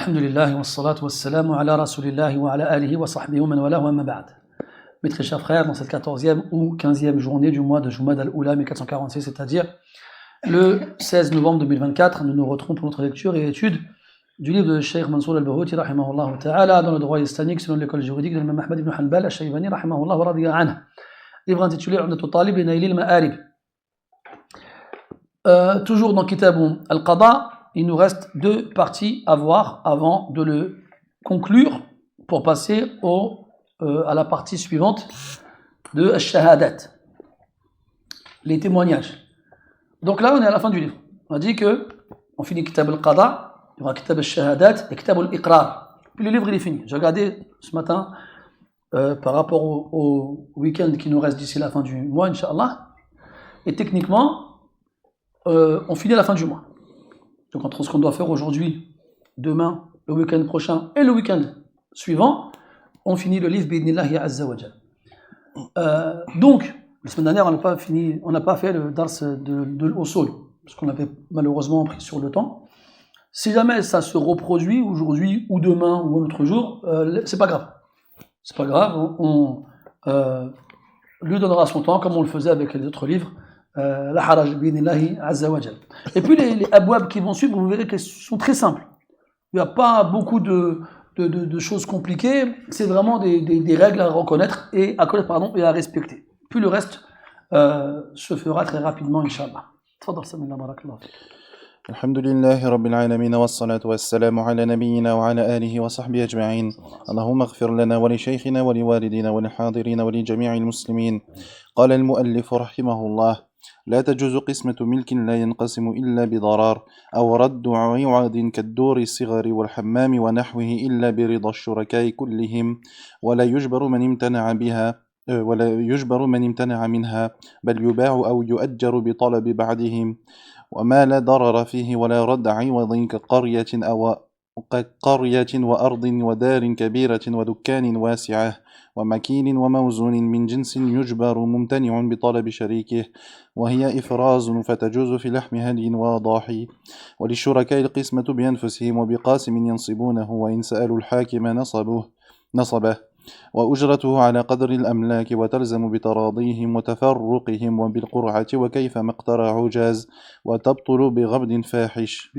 Alhamdulillah wa salatu wa salamu ala rasulillahi wa ala alihi wa sahbihi wa man wala wa amma ba'd. Mes très chers frères, dans cette 14e ou 15e journée du mois de Jumad al-Oula 1446, c'est-à-dire le 16 novembre 2024, nous nous retrouvons pour notre lecture et étude du livre de Cheikh Mansour al-Barouti rahimahullah ta'ala dans le droit islamique selon l'école juridique de l'imam Ahmad ibn Hanbal al-Shaybani rahimahullah wa radiya anhu. Livre intitulé Umdatul Talib et Naili al-Ma'arib. Toujours dans Kitab al-Qada, il nous reste deux parties à voir avant de le conclure pour passer à la partie suivante de Al-Shahadat, les témoignages. Donc là, on est à la fin du livre. On a dit que on finit Kitab al-Qada, il y aura Kitab al-Shahadat et Kitab al-Iqrar. Puis le livre il est fini. J'ai regardé ce matin par rapport au week-end qui nous reste d'ici la fin du mois, Inch'Allah. Et techniquement, on finit à la fin du mois. Donc entre ce qu'on doit faire aujourd'hui, demain, le week-end prochain et le week-end suivant, on finit le livre Bidnillahi Azza wa Jal. Donc, la semaine dernière, on n'a pas fait le dars de l'Usul, parce qu'on avait malheureusement pris sur le temps. Si jamais ça se reproduit aujourd'hui ou demain ou un autre jour, c'est pas grave. C'est pas grave, on lui donnera son temps comme on le faisait avec les autres livres. La haraj bidnillahi azza wa jal. Et puis les abwab qui vont suivre, vous verrez qu'elles sont très simples. Il n'y a pas beaucoup de choses compliquées. C'est vraiment des règles à reconnaître et à respecter. Puis le reste se fera très rapidement, Inch'Allah. Tfadal samillah barakallahu fik. Alhamdulillahi Rabbil Alamin wa salatu wa salamu ala nabiyyina wa ala alihi wa sahbihi ajma'in. Allahumma ighfir lana wa li shaykhina wa li walidina wa li hadirina wa li jami'il muslimin. Qala al-muallif rahimahullah. لا تجوز قسمة ملك لا ينقسم إلا بضرار أو رد عوض كالدور الصغر والحمام ونحوه إلا برضا الشركاء كلهم ولا يجبر من امتنع منها بل يباع أو يؤجر بطلب بعدهم وما لا ضرر فيه ولا رد عوض كقرية وأرض ودار كبيرة ودكان واسعة ومكين وموزون من جنس يجبر ممتنع بطلب شريكه وهي إفراز فتجوز في لحم هدي وضاحي وللشركاء القسمة بأنفسهم وبقاسم ينصبونه وإن سألوا الحاكم نصبه وأجرته على قدر الأملاك وتلزم بتراضيهم وتفرقهم وبالقرعة وكيف ما اقترعوا جاز وتبطل بغبن فاحش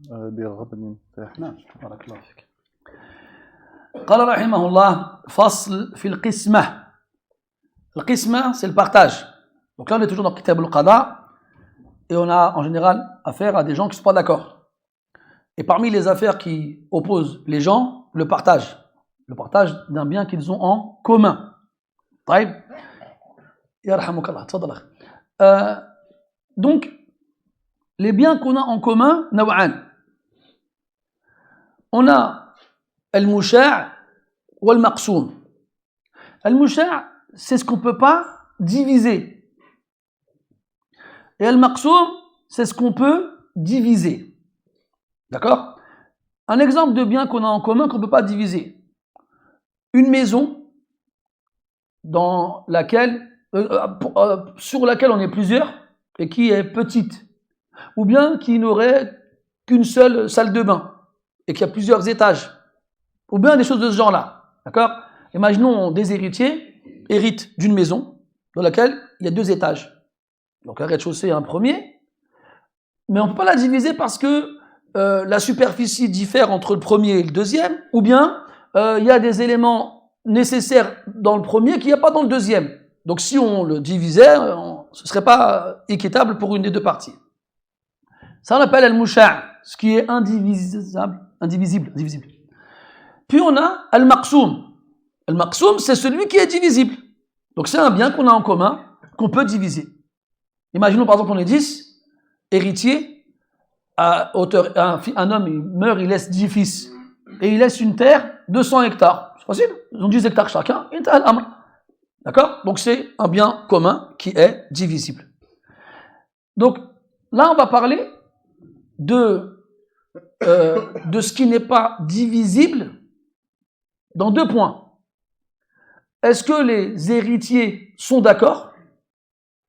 بغبن فاحش. نعم بارك الله فيك. قال رحمه الله فصل في القسمة. القسمة c'est le partage. Donc là on est toujours dans Kitab al-Qada et on a en général affaire à des gens qui ne sont pas d'accord. Et parmi les affaires qui opposent les gens, le partage d'un bien qu'ils ont en commun. طيب يرحمك الله تفضل. Donc les biens qu'on a en commun, naw'an. On a al-musha' ou al-maqsoum. Al-musha' c'est ce qu'on ne peut pas diviser. Et al-maqsoum, c'est ce qu'on peut diviser. D'accord? Un exemple de bien qu'on a en commun qu'on ne peut pas diviser. Une maison sur laquelle on est plusieurs et qui est petite. Ou bien qui n'aurait qu'une seule salle de bain et qui a plusieurs étages. Ou bien des choses de ce genre-là. D'accord? Imaginons des héritiers héritent d'une maison dans laquelle il y a 2 étages. Donc un rez-de-chaussée et un premier. Mais on ne peut pas la diviser parce que la superficie diffère entre le premier et le deuxième. Ou bien il y a des éléments nécessaires dans le premier qu'il n'y a pas dans le deuxième. Donc si on le divisait, ce ne serait pas équitable pour une des 2 parties. Ça on appelle al-musha', ce qui est indivisible. Puis on a al-maqsoum. Al-maqsoum, c'est celui qui est divisible. Donc c'est un bien qu'on a en commun, qu'on peut diviser. Imaginons par exemple on est 10 héritiers, un homme il meurt, il laisse 10 fils. Et il laisse une terre de 100 hectares. C'est possible, ils ont 10 hectares chacun. D'accord? Donc c'est un bien commun qui est divisible. Donc là on va parler de ce qui n'est pas divisible dans 2 points. Est-ce que les héritiers sont d'accord?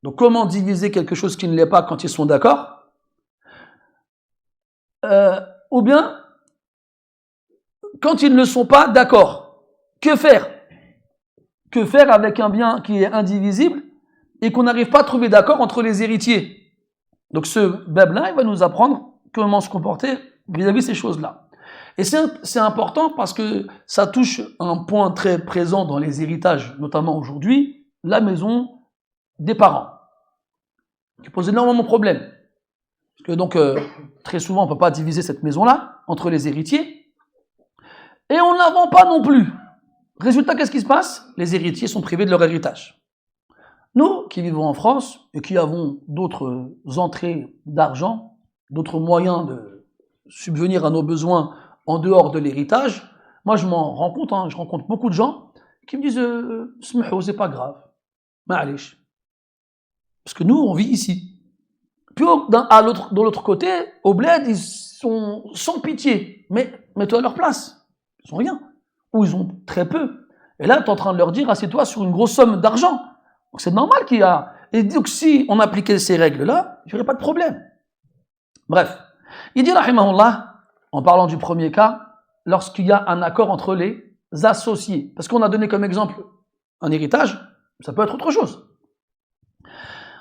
Donc comment diviser quelque chose qui ne l'est pas quand ils sont d'accord? ou bien, quand ils ne sont pas d'accord, que faire? Que faire avec un bien qui est indivisible et qu'on n'arrive pas à trouver d'accord entre les héritiers? Donc ce bab-là, il va nous apprendre comment se comporter vis-à-vis de ces choses-là. Et c'est important parce que ça touche un point très présent dans les héritages, notamment aujourd'hui, la maison des parents, qui pose énormément de problèmes. Parce que donc, très souvent, on ne peut pas diviser cette maison-là entre les héritiers, et on ne la vend pas non plus. Résultat, qu'est-ce qui se passe? Les héritiers sont privés de leur héritage. Nous, qui vivons en France, et qui avons d'autres entrées d'argent, d'autres moyens de subvenir à nos besoins en dehors de l'héritage, moi je m'en rends compte, je rencontre beaucoup de gens qui me disent c'est pas grave, ma'alish. Parce que nous on vit ici. Puis de l'autre côté, au bled, ils sont sans pitié, mais mets-toi à leur place, ils ont rien, ou ils ont très peu. Et là tu es en train de leur dire assieds-toi sur une grosse somme d'argent. Donc c'est normal qu'il y a. Et donc si on appliquait ces règles-là, il n'y aurait pas de problème. Bref, il dit rahimahullah, en parlant du premier cas, lorsqu'il y a un accord entre les associés. Parce qu'on a donné comme exemple un héritage, ça peut être autre chose.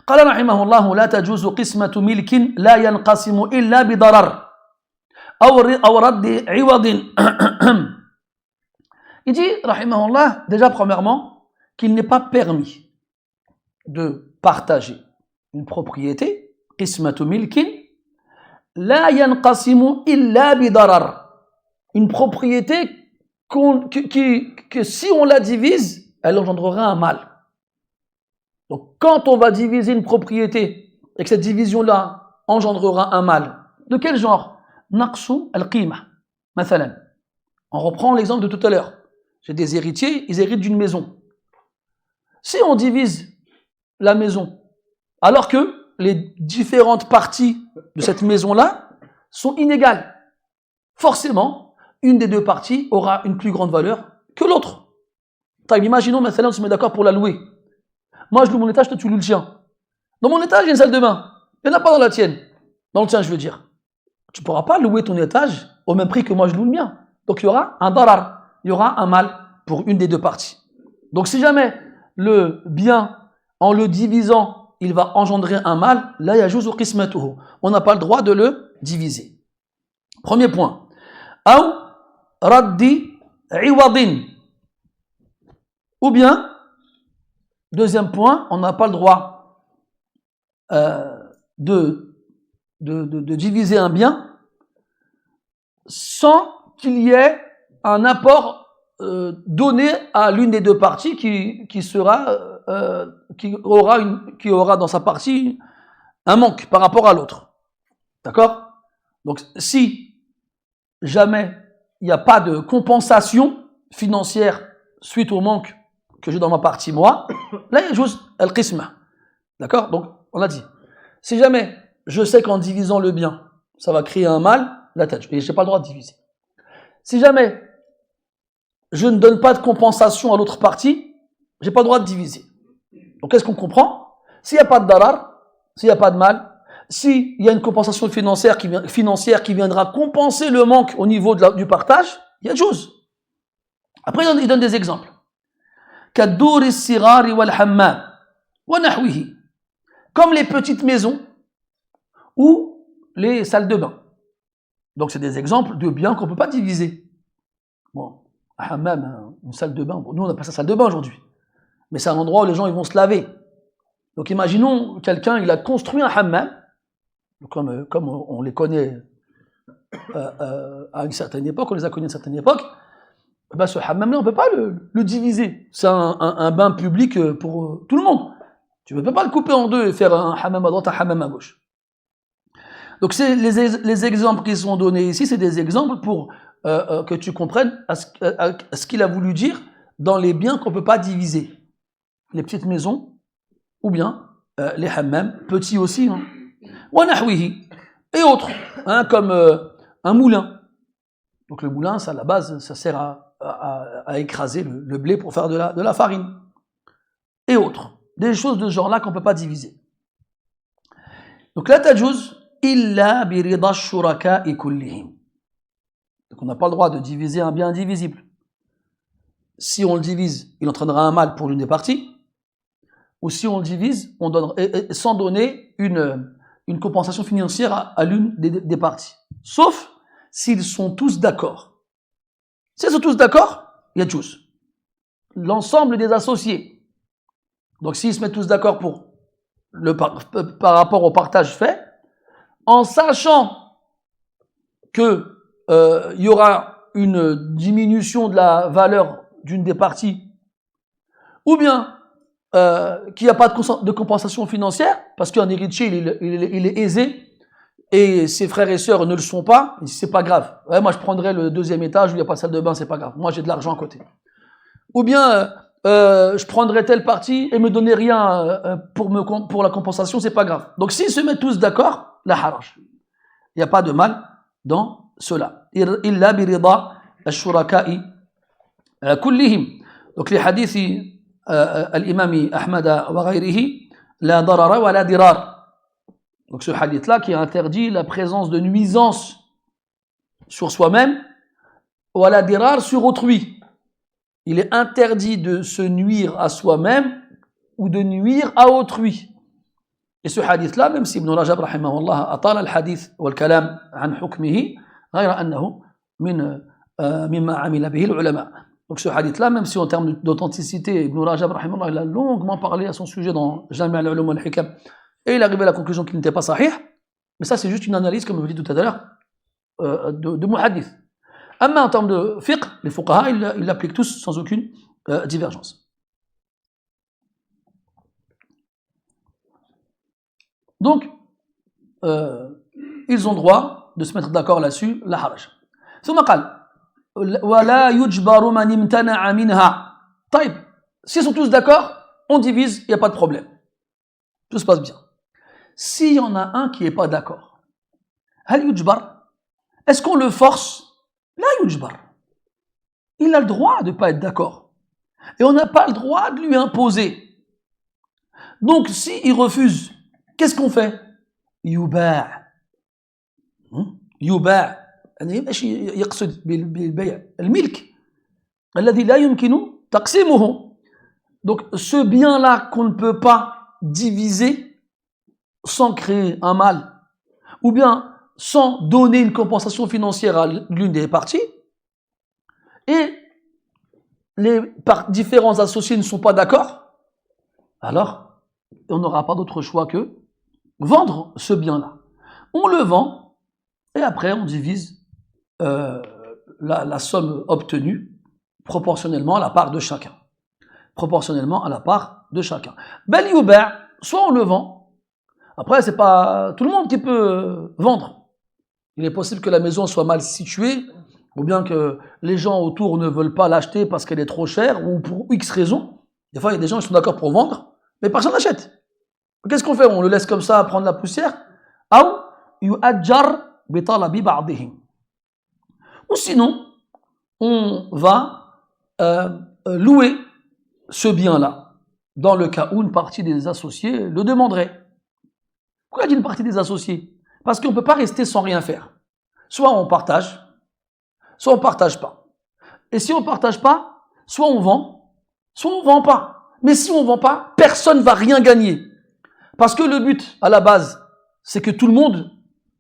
قال رحمه الله لا تجوز قسمة ملك لا ينقسم إلا بضرر أو رد عوض. Il dit, rahimahullah, déjà premièrement, qu'il n'est pas permis de partager une propriété, قسمة ملك لا ينقسم إلا بضرر, une propriété que si on la divise, elle engendrera un mal. Donc quand on va diviser une propriété et que cette division-là engendrera un mal, de quel genre? Naqsu al-qima, mathalan. On reprend l'exemple de tout à l'heure. J'ai des héritiers, ils héritent d'une maison. Si on divise la maison, alors que les différentes parties de cette maison-là sont inégales, forcément, une des deux parties aura une plus grande valeur que l'autre. Imaginons, maintenant, on se met d'accord pour la louer. Moi, je loue mon étage, toi, tu loues le tien. Dans mon étage, il y a une salle de bain. Il n'y en a pas dans la tienne. Dans le tien, je veux dire. Tu ne pourras pas louer ton étage au même prix que moi, je loue le mien. Donc, il y aura un darar. Il y aura un mal pour une des deux parties. Donc, si jamais le bien, en le divisant, il va engendrer un mal, là, yajuzu qismatuhu. On n'a pas le droit de le diviser. Premier point. Aw raddi iwadin. Ou bien, deuxième point, on n'a pas le droit de diviser un bien sans qu'il y ait un apport donné à l'une des deux parties qui aura dans sa partie un manque par rapport à l'autre. D'accord? Donc si jamais il n'y a pas de compensation financière suite au manque que j'ai dans ma partie moi, là il y a juste al-qisma. D'accord? Donc on a dit, si jamais je sais qu'en divisant le bien, ça va créer un mal, la tâche, et je n'ai pas le droit de diviser. Si jamais je ne donne pas de compensation à l'autre partie, j'ai pas le droit de diviser. Donc qu'est-ce qu'on comprend? S'il n'y a pas de darar, s'il n'y a pas de mal, s'il y a une compensation financière qui viendra compenser le manque au niveau du partage, il y a chose. Après il donne des exemples. Kaddouri sirari wal hammam wa nahwihi, comme les petites maisons ou les salles de bain. Donc c'est des exemples de biens qu'on ne peut pas diviser. Bon, un hammam, une salle de bain, bon, nous on appelle ça salle de bain aujourd'hui, mais c'est un endroit où les gens ils vont se laver. Donc imaginons quelqu'un, il a construit un hammam, comme on les connaît à une certaine époque, on les a connus à une certaine époque, ben ce hammam-là on ne peut pas le diviser. C'est un bain public pour tout le monde. Tu ne peux pas le couper en deux et faire un hammam à droite, un hammam à gauche. Donc c'est les exemples qui sont donnés ici, c'est des exemples pour que tu comprennes ce qu'il a voulu dire dans les biens qu'on ne peut pas diviser. Les petites maisons, ou bien les hammams, petits aussi, hein. Wa nahwihi, et autres, hein, comme un moulin. Donc le moulin, ça, à la base, ça sert à écraser le blé pour faire de la farine. Et autres. Des choses de ce genre-là qu'on ne peut pas diviser. Donc la tajuz illa bi rida shuraka'i kullihim. Donc on n'a pas le droit de diviser un bien indivisible. Si on le divise, il entraînera un mal pour l'une des parties, ou si on le divise, on donne, sans donner une compensation financière à l'une des parties. Sauf s'ils sont tous d'accord. S'ils sont tous d'accord, il y a tous. L'ensemble des associés. Donc s'ils se mettent tous d'accord par rapport au partage fait, en sachant que il y aura une diminution de la valeur d'une des parties, ou bien qu'il n'y a pas de compensation financière, parce qu'un héritier, il est aisé, et ses frères et sœurs ne le sont pas, c'est pas grave. Ouais, moi, je prendrais le deuxième étage où il n'y a pas de salle de bain, c'est pas grave. Moi, j'ai de l'argent à côté. Ou bien, je prendrais telle partie et me donner rien pour la compensation, c'est pas grave. Donc, s'ils se mettent tous d'accord, la haraj. Il n'y a pas de mal dans cela. Illa birida al-shuraka'i kullihim. Donc, les hadiths al-imam Ahmad wa ghayrihi, la darara wa la dirar. Donc ce hadith-là qui interdit la présence de nuisance sur soi-même ou à la dirar sur autrui. Il est interdit de se nuire à soi-même ou de nuire à autrui. Et ce hadith-là, même si Ibn Rajab rahimahullah atala al-hadith wal kalam an hukmihi, ghayra annahu mimma amila bihi al-ulama. Donc ce hadith-là, même si en termes d'authenticité, Ibn Rajab rahimahullah il a longuement parlé à son sujet dans Jami' al-Ulum wal-Hikam, et il est arrivé à la conclusion qu'il n'était pas sahih, mais ça c'est juste une analyse, comme je vous l'ai dit tout à l'heure, de muhadith. Mais en termes de fiqh, les fuqaha, ils l'appliquent tous sans aucune divergence. Donc, ils ont droit de se mettre d'accord là-dessus, la haraj. ثم قال ولا يجبر من امتنع منها. طيب, s'ils sont tous d'accord, on divise, il n'y a pas de problème. Tout se passe bien. S'il y en a un qui n'est pas d'accord, هل يجبر? Est-ce qu'on le force? لا يجبر. Il a le droit de ne pas être d'accord. Et on n'a pas le droit de lui imposer. Donc, s'il refuse, qu'est-ce qu'on fait? يباع. يباع. يعني ماشي يقصد بالبيع الملك الذي لا يمكن تقسيمه. Donc, ce bien-là qu'on ne peut pas diviser sans créer un mal, ou bien sans donner une compensation financière à l'une des parties, et les différents associés ne sont pas d'accord, alors on n'aura pas d'autre choix que vendre ce bien-là. On le vend, et après on divise la somme obtenue proportionnellement à la part de chacun. Proportionnellement à la part de chacun. Bel yuba', soit on le vend. Après, c'est pas tout le monde qui peut vendre. Il est possible que la maison soit mal située, ou bien que les gens autour ne veulent pas l'acheter parce qu'elle est trop chère, ou pour X raisons. Des fois, il y a des gens qui sont d'accord pour vendre, mais personne n'achète. Qu'est-ce qu'on fait? On le laisse comme ça prendre la poussière? Ou sinon, on va louer ce bien-là, dans le cas où une partie des associés le demanderait. Pourquoi il dit une partie des associés? Parce qu'on ne peut pas rester sans rien faire. Soit on partage, soit on ne partage pas. Et si on ne partage pas, soit on vend, soit on ne vend pas. Mais si on ne vend pas, personne ne va rien gagner. Parce que le but, à la base, c'est que tout le monde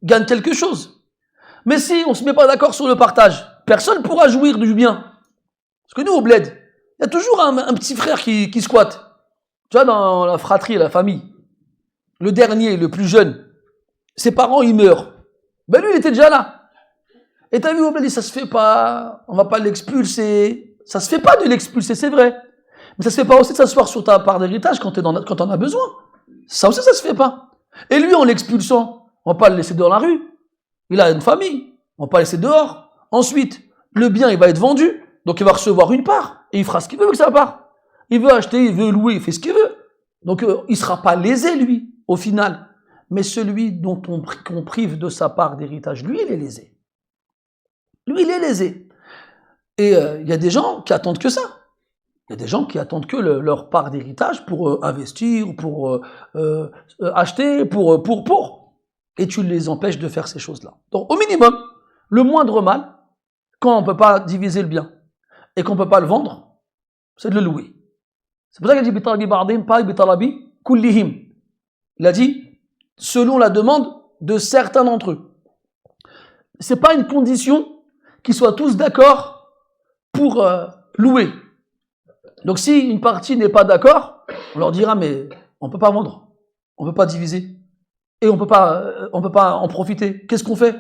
gagne quelque chose. Mais si on ne se met pas d'accord sur le partage, personne ne pourra jouir du bien. Parce que nous, au bled, il y a toujours un petit frère qui squatte. Tu vois, dans la fratrie, la famille. Le dernier, le plus jeune, ses parents, ils meurent. Ben lui, il était déjà là. Et t'as vu, au bled, ça se fait pas, on va pas l'expulser. Ça se fait pas de l'expulser, c'est vrai. Mais ça se fait pas aussi de s'asseoir sur ta part d'héritage quand t'en as besoin. Ça aussi, ça se fait pas. Et lui, en l'expulsant, on va pas le laisser dans la rue. Il a une famille. On va pas le laisser dehors. Ensuite, le bien, il va être vendu. Donc, il va recevoir une part. Et il fera ce qu'il veut avec sa part. Il veut acheter, il veut louer, il fait ce qu'il veut. Donc, il sera pas lésé, lui, au final. Mais celui dont qu'on prive de sa part d'héritage, lui, il est lésé. Lui, il est lésé. Et il y a des gens qui attendent que ça. Il y a des gens qui attendent que leur part d'héritage pour investir, pour acheter, pour. Et tu les empêches de faire ces choses-là. Donc, au minimum, le moindre mal, quand on ne peut pas diviser le bien et qu'on ne peut pas le vendre, c'est de le louer. C'est pour ça qu'il dit bitalabi ba'dim, pas bitalabi kullihim. Il a dit selon la demande de certains d'entre eux. C'est pas une condition qu'ils soient tous d'accord pour louer. Donc si une partie n'est pas d'accord, on leur dira mais on peut pas vendre, on peut pas diviser et on peut pas en profiter. Qu'est-ce qu'on fait?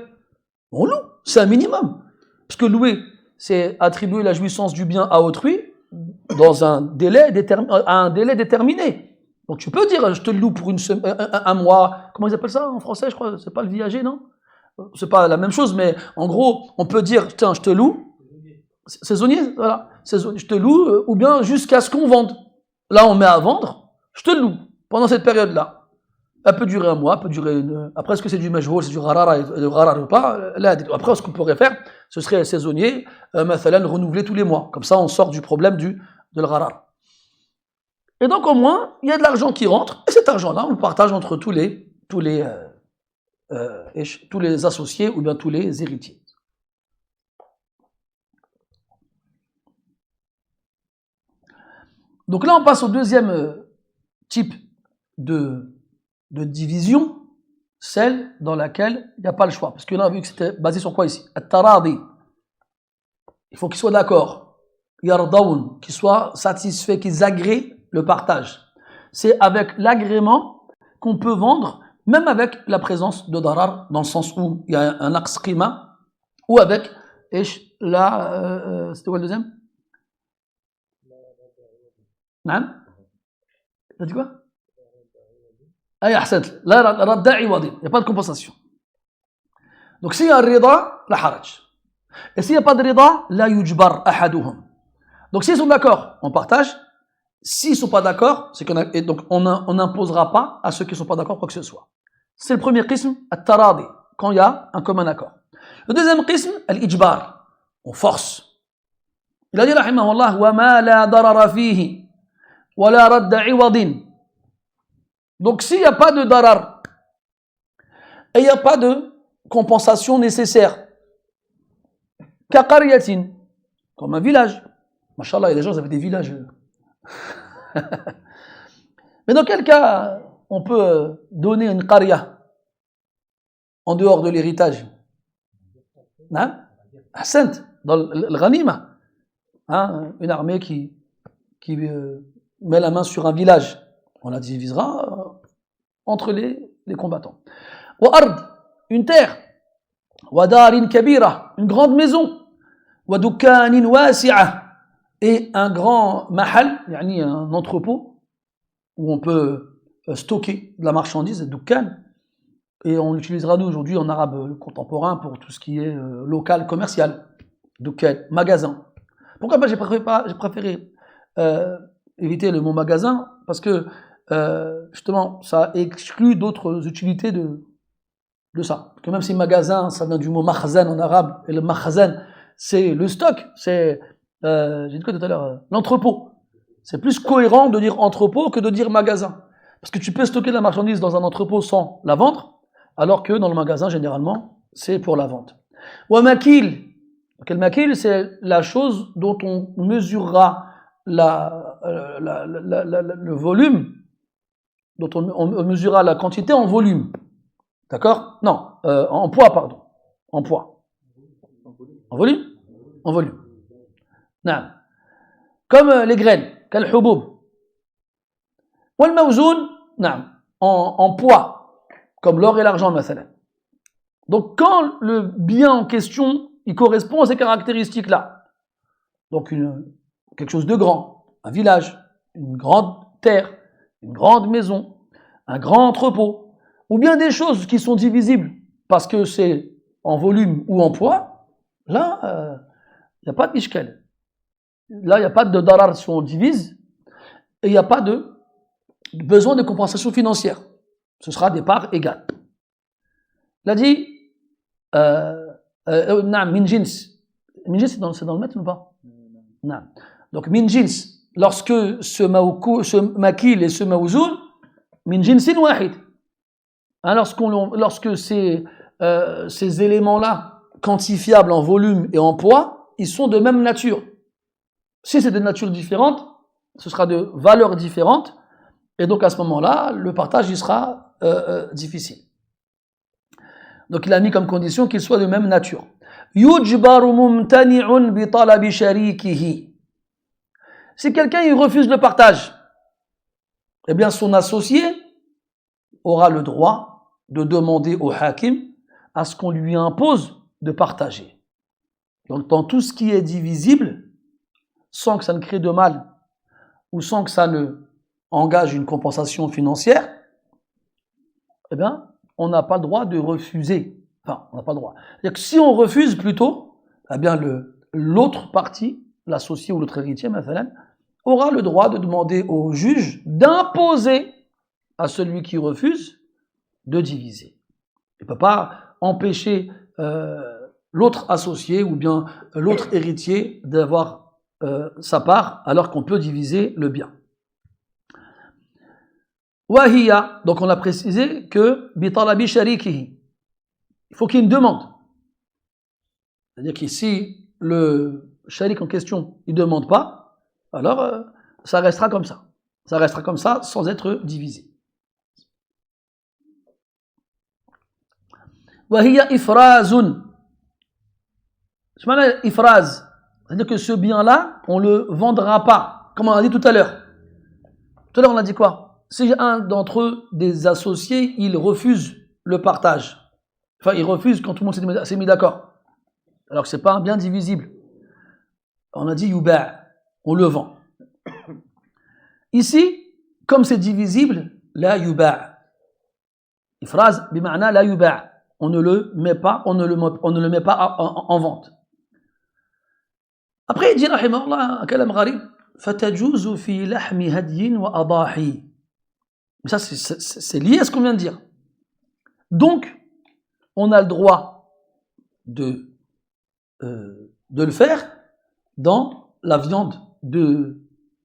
On loue, c'est un minimum. Parce que louer, c'est attribuer la jouissance du bien à autrui dans un délai déterminé. Donc tu peux dire je te loue pour un mois. Comment ils appellent ça en français? Je crois c'est pas le viager, non? C'est pas la même chose, mais en gros, on peut dire tiens, je te loue. Saisonnier, voilà. Je te loue, ou bien jusqu'à ce qu'on vende. Là, on met à vendre, je te loue pendant cette période-là. Elle peut durer un mois, elle peut durer après, est-ce que c'est du majhoul, c'est du gharara, du gharar ou pas? Là, après, ce qu'on pourrait faire, ce serait saisonnier, mathalan, renouveler tous les mois. Comme ça, on sort du problème de le gharar. Et donc, au moins, il y a de l'argent qui rentre, et cet argent-là, on le partage entre tous les associés ou bien tous les héritiers. Donc là, on passe au deuxième type de division, celle dans laquelle il n'y a pas le choix. Parce qu'on a vu que c'était basé sur quoi ici? At-taradi. Il faut qu'ils soient d'accord. Yardaoun, qu'ils soient satisfaits, qu'ils agréent le partage. C'est avec l'agrément qu'on peut vendre, même avec la présence de darar, dans le sens où il y a un aqs qima, ou avec, c'était quoi le deuxième? نعم t'as dit quoi il n'y a pas de compensation. Donc s'il y a un rida la haraj, et s'il n'y a pas de rida la yujbar ahaduhum. Donc s'ils sont d'accord on partage, s'ils ne sont pas d'accord c'est on n'imposera pas à ceux qui ne sont pas d'accord quoi que ce soit. C'est le premier qism at-taradi, quand il y a un commun accord. Le deuxième qism al-ijbar, on force. Il a dit rahimahullah wa ma la darara fihi wala radda iwadin. Donc s'il n'y a pas de darar et il n'y a pas de compensation nécessaire, kaqariyatin, comme un village. Machallah, il y a des gens qui avaient des villages. Mais dans quel cas on peut donner une qaria en dehors de l'héritage? Ahsant, dans le ghanima, une armée qui met la main sur un village, on la divisera entre les combattants. Wa ard, une terre. Wa darin kabira, une grande maison. Wa dukkanin wasi'a, et un grand mahal, yani un entrepôt où on peut stocker de la marchandise, dukkan, et on l'utilisera nous aujourd'hui en arabe contemporain pour tout ce qui est local, commercial, dukkan, magasin. Pourquoi j'ai préféré éviter le mot magasin? Parce que justement ça exclut d'autres utilités de ça. Parce que même si magasin ça vient du mot makhzan en arabe, et le makhzan c'est le stock, c'est j'ai dit quoi tout à l'heure, l'entrepôt. C'est plus cohérent de dire entrepôt que de dire magasin, parce que tu peux stocker de la marchandise dans un entrepôt sans la vendre, alors que dans le magasin généralement c'est pour la vente. Wa makil, quel makil, c'est la chose dont on mesurera le volume, dont on mesurera la quantité en volume. D'accord? Non, en poids, pardon. En poids. En volume? En volume. Non. Comme les graines, kal hubub. Wal mawzoun, non. En poids, comme l'or et l'argent, mathalan. Donc, quand le bien en question, il correspond à ces caractéristiques-là. Donc, quelque chose de grand, un village, une grande terre, une grande maison, un grand entrepôt, ou bien des choses qui sont divisibles parce que c'est en volume ou en poids, là, il n'y a pas de mishkel. Là, il n'y a pas de darar si on divise, et il n'y a pas de besoin de compensation financière. Ce sera des parts égales. Il a dit, min jins. Min jins, c'est dans le maître ou pas? Non. Donc, min jins, lorsque ce makil et ce mawzoun, min jinsin wahid. Lorsque ces éléments-là quantifiables en volume et en poids, ils sont de même nature. Si c'est de nature différente, ce sera de valeurs différentes, et donc à ce moment-là, le partage il sera difficile. Donc il a mis comme condition qu'il soit de même nature. Yujbaru mumtani'un bi talabi sharikihi. Si quelqu'un il refuse le partage, eh bien son associé aura le droit de demander au hakim à ce qu'on lui impose de partager. Donc dans tout ce qui est divisible, sans que ça ne crée de mal ou sans que ça ne engage une compensation financière, eh bien, on n'a pas le droit de refuser. Enfin, on n'a pas le droit. C'est-à-dire que si on refuse plutôt, eh bien, l'autre partie, l'associé ou l'autre héritier, mathalan, aura le droit de demander au juge d'imposer à celui qui refuse de diviser. Il ne peut pas empêcher l'autre associé ou bien l'autre héritier d'avoir sa part alors qu'on peut diviser le bien. Wahiya, donc on a précisé que bitalabi sharikihi, il faut qu'il y ait une demande. C'est-à-dire que si le sharik en question il ne demande pas, alors ça restera comme ça. Ça restera comme ça sans être divisé. Wahiya ifrazun. Ifraz, c'est-à-dire que ce bien-là, on ne le vendra pas, comme on a dit tout à l'heure. Tout à l'heure, on a dit quoi? Si un d'entre eux, des associés, il refuse le partage. Enfin, il refuse quand tout le monde s'est mis d'accord. Alors que ce n'est pas un bien divisible. On a dit yuba', on le vend. Ici, comme c'est divisible, la yuba'. Ifraz, bima'na la yuba'. On ne le met pas, on ne le met pas en vente. Après, il dit, rahimahullah, un kalam gharib, fatajuzu fi lahmi hadyin wa adahi. Mais ça, c'est lié à ce qu'on vient de dire. Donc, on a le droit de le faire dans la viande de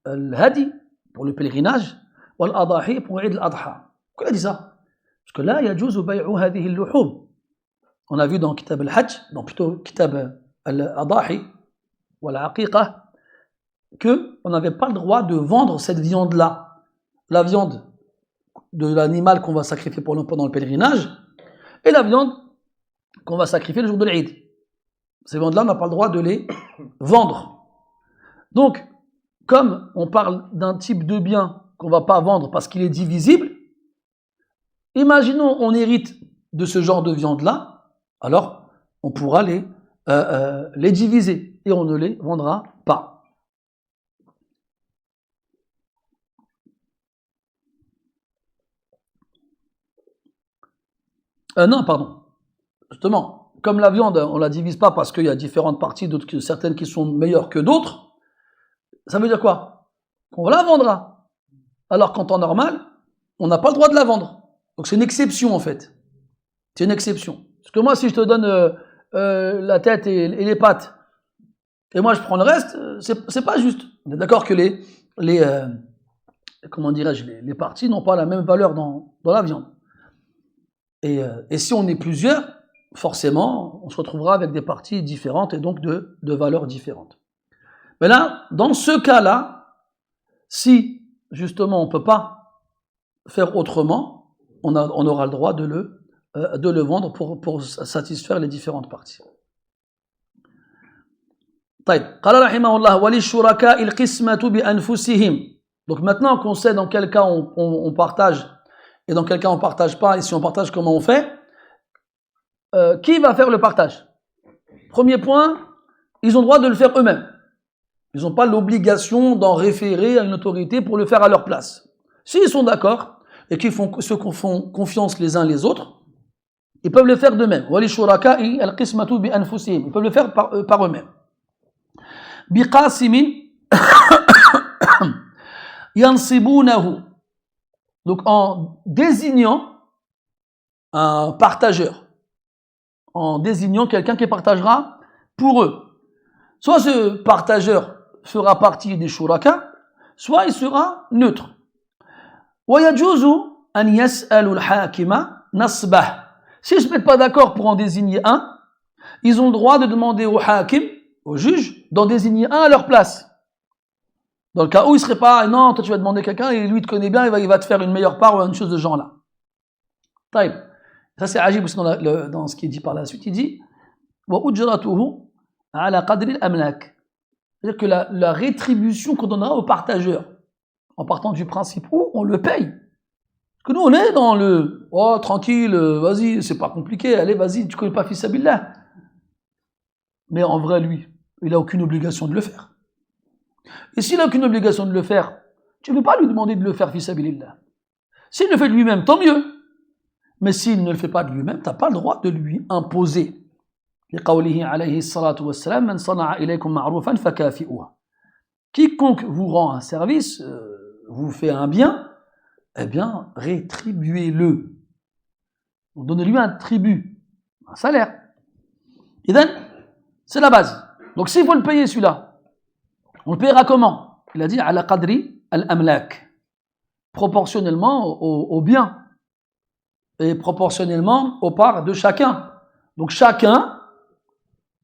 l'hadi, pour le pèlerinage, ou l'adahi, pour Eid al-Adha. Pourquoi il a dit ça? Parce que là, yajuzu bay'u hadhihi al-luhum. On a vu dans Kitab al-Hajj, dans plutôt Kitab al-Adahi, ou al-Aqiqah, qu'on n'avait pas le droit de vendre cette viande-là. La viande de l'animal qu'on va sacrifier pendant le pèlerinage, et la viande qu'on va sacrifier le jour de l'Eid. Ces viandes-là, on n'a pas le droit de les vendre. Donc, comme on parle d'un type de bien qu'on ne va pas vendre parce qu'il est divisible, imaginons on hérite de ce genre de viande-là, alors on pourra les diviser et on ne les vendra pas. Non, pardon. Justement, comme la viande, on ne la divise pas parce qu'il y a différentes parties, certaines qui sont meilleures que d'autres, ça veut dire quoi? Qu'on la vendra. Alors qu'en temps normal, on n'a pas le droit de la vendre. Donc c'est une exception en fait. C'est une exception. Parce que moi, si je te donne la tête et les pattes, et moi je prends le reste, c'est pas juste. On est d'accord que comment dirais-je, les parties n'ont pas la même valeur dans la viande. Et si on est plusieurs, forcément, on se retrouvera avec des parties différentes et donc de valeurs différentes. Mais là, dans ce cas-là, si justement on ne peut pas faire autrement, on aura le droit de le vendre pour satisfaire les différentes parties. Donc maintenant qu'on sait dans quel cas on partage et dans quel cas on ne partage pas, et si on partage, comment on fait, qui va faire le partage? Premier point, ils ont le droit de le faire eux-mêmes. Ils n'ont pas l'obligation d'en référer à une autorité pour le faire à leur place. S'ils sont d'accord et qu'ils font confiance les uns les autres, ils peuvent le faire d'eux-mêmes. Ils peuvent le faire par eux-mêmes. Biqasimin yansibunahu. Donc en désignant un partageur, en désignant quelqu'un qui partagera pour eux. Soit ce partageur fera partie des shuraka, soit il sera neutre. وَيَجُوزُ أَنْ يَسْأَلُ الْحَاكِمَ نَصْبَهُ. S'ils ne se mettent pas d'accord pour en désigner un, ils ont le droit de demander au hakim, au juge, d'en désigner un à leur place. Dans le cas où il ne serait pas, non, toi tu vas demander quelqu'un et lui il te connaît bien, il va te faire une meilleure part ou une chose de ce genre-là. Taïb. Ça c'est agib aussi dans ce qui est dit par la suite. Il dit وَأُجْرَتُهُ عَلَى قَدْرِ الْأَمْلَاكِ. C'est-à-dire que la rétribution qu'on donnera au partageur, en partant du principe où on le paye. Parce que nous on est dans le oh tranquille, vas-y, c'est pas compliqué, allez vas-y, tu connais pas fi sabilillah. Mais en vrai lui, il n'a aucune obligation de le faire. Et s'il n'a aucune obligation de le faire, tu ne peux pas lui demander de le faire fi sabilillah. S'il le fait de lui-même, tant mieux. Mais s'il ne le fait pas de lui-même, tu n'as pas le droit de lui imposer. لقوله عليه الصلاة والسلام من صنع إليكم معروفا فكافئوه. Quiconque vous rend un service, vous fait un bien, eh bien, rétribuez-le. Donnez-lui un tribut, un salaire. Et donc, c'est la base. Donc, s'il faut le payer celui-là, on le payera comment? Il a dit ala qadri al-amlak, proportionnellement au bien et proportionnellement aux parts de chacun. Donc, chacun,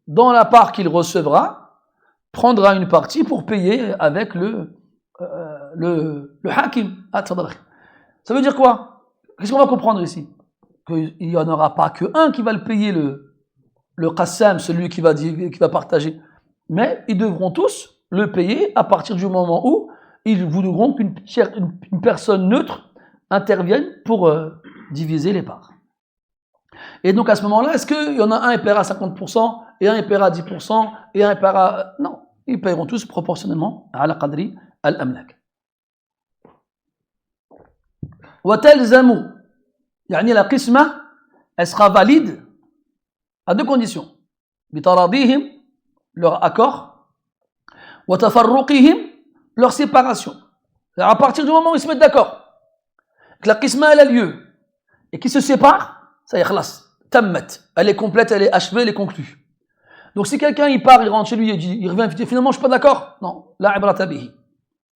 dans la part qu'il recevra, prendra une partie pour payer avec le hakim. Ça veut dire quoi? Qu'est-ce qu'on va comprendre ici? Qu'il n'y en aura pas qu'un qui va le payer, le qassam, celui qui va partager. Mais ils devront tous le payer à partir du moment où ils voudront qu'une personne neutre intervienne pour diviser les parts. Et donc à ce moment-là, est-ce qu'il y en a un qui paiera 50% et un qui paiera 10% et un qui paiera... Non, ils paieront tous proportionnellement à la qadri al-amlak. وَتَلْزَمُ يعني la qisma, elle sera valide à deux conditions. بِتَرَاضِيهِمْ, leur accord, وَتَفَرُّقِهِمْ, leur séparation. C'est-à-dire à partir du moment où ils se mettent d'accord, que la qisma elle a lieu et qu'ils se séparent, ça y est, khlas, tammat, elle est complète, elle est achevée, elle est conclue. Donc si quelqu'un il part, il rentre chez lui et dit, il revient, finalement je suis pas d'accord, non, la ibrata bihi.